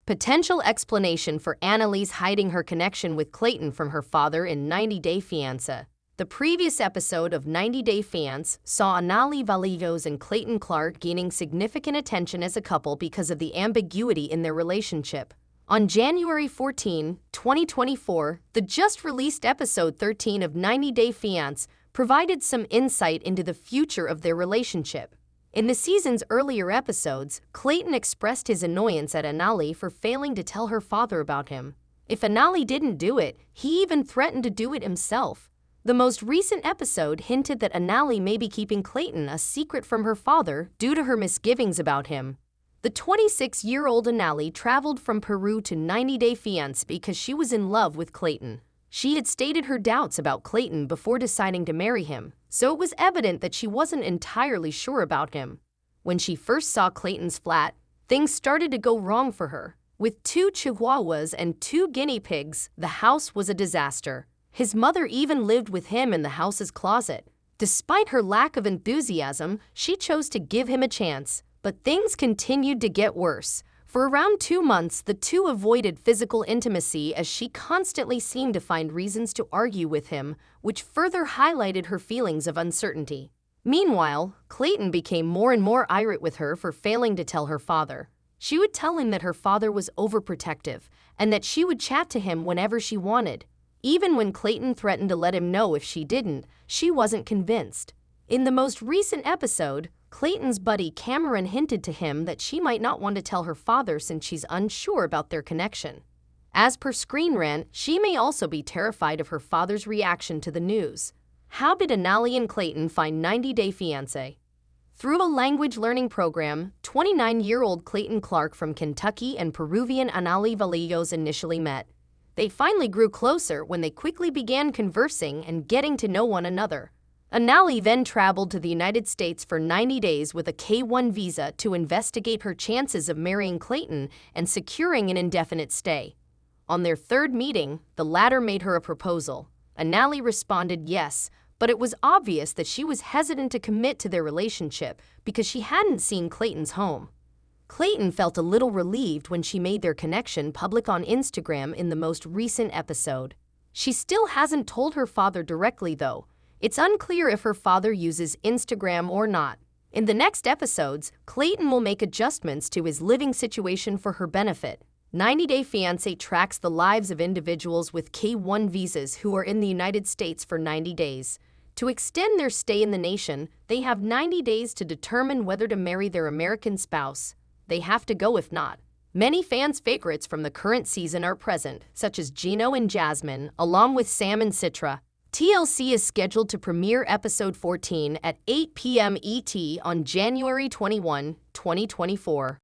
Potential explanation for Anali's hiding her connection with Clayton from her father in 90 Day Fiancé. The previous episode of 90 Day Fiancé saw Anali Valios and Clayton Clark gaining significant attention as a couple because of the ambiguity in their relationship. On January 14, 2024, the just-released episode 13 of 90 Day Fiancé provided some insight into the future of their relationship. In the season's earlier episodes, Clayton expressed his annoyance at Anali for failing to tell her father about him. If Anali didn't do it, he even threatened to do it himself. The most recent episode hinted that Anali may be keeping Clayton a secret from her father due to her misgivings about him. The 26-year-old Anali traveled from Peru to 90 Day Fiancé because she was in love with Clayton. She had stated her doubts about Clayton before deciding to marry him, so it was evident that she wasn't entirely sure about him. When she first saw Clayton's flat, things started to go wrong for her. With 2 chihuahuas and 2 guinea pigs, the house was a disaster. His mother even lived with him in the house's closet. Despite her lack of enthusiasm, she chose to give him a chance, but things continued to get worse. For around 2 months, the two avoided physical intimacy as she constantly seemed to find reasons to argue with him, which further highlighted her feelings of uncertainty. Meanwhile, Clayton became more and more irate with her for failing to tell her father. She would tell him that her father was overprotective and that she would chat to him whenever she wanted. Even when Clayton threatened to let him know if she didn't, she wasn't convinced. In the most recent episode, Clayton's buddy Cameron hinted to him that she might not want to tell her father since she's unsure about their connection. As per Screen Rant, she may also be terrified of her father's reaction to the news. How did Anali and Clayton find 90 Day Fiancé? Through a language learning program, 29-year-old Clayton Clark from Kentucky and Peruvian Anali Valios initially met. They finally grew closer when they quickly began conversing and getting to know one another. Anali then traveled to the United States for 90 days with a K-1 visa to investigate her chances of marrying Clayton and securing an indefinite stay. On their third meeting, the latter made her a proposal. Anali responded yes, but it was obvious that she was hesitant to commit to their relationship because she hadn't seen Clayton's home. Clayton felt a little relieved when she made their connection public on Instagram in the most recent episode. She still hasn't told her father directly, though. It's unclear if her father uses Instagram or not. In the next episodes, Clayton will make adjustments to his living situation for her benefit. 90 Day Fiancé tracks the lives of individuals with K-1 visas who are in the United States for 90 days. To extend their stay in the nation, they have 90 days to determine whether to marry their American spouse. They have to go if not. Many fans' favorites from the current season are present, such as Gino and Jasmine, along with Sam and Citra. TLC is scheduled to premiere episode 14 at 8 p.m. ET on January 21, 2024.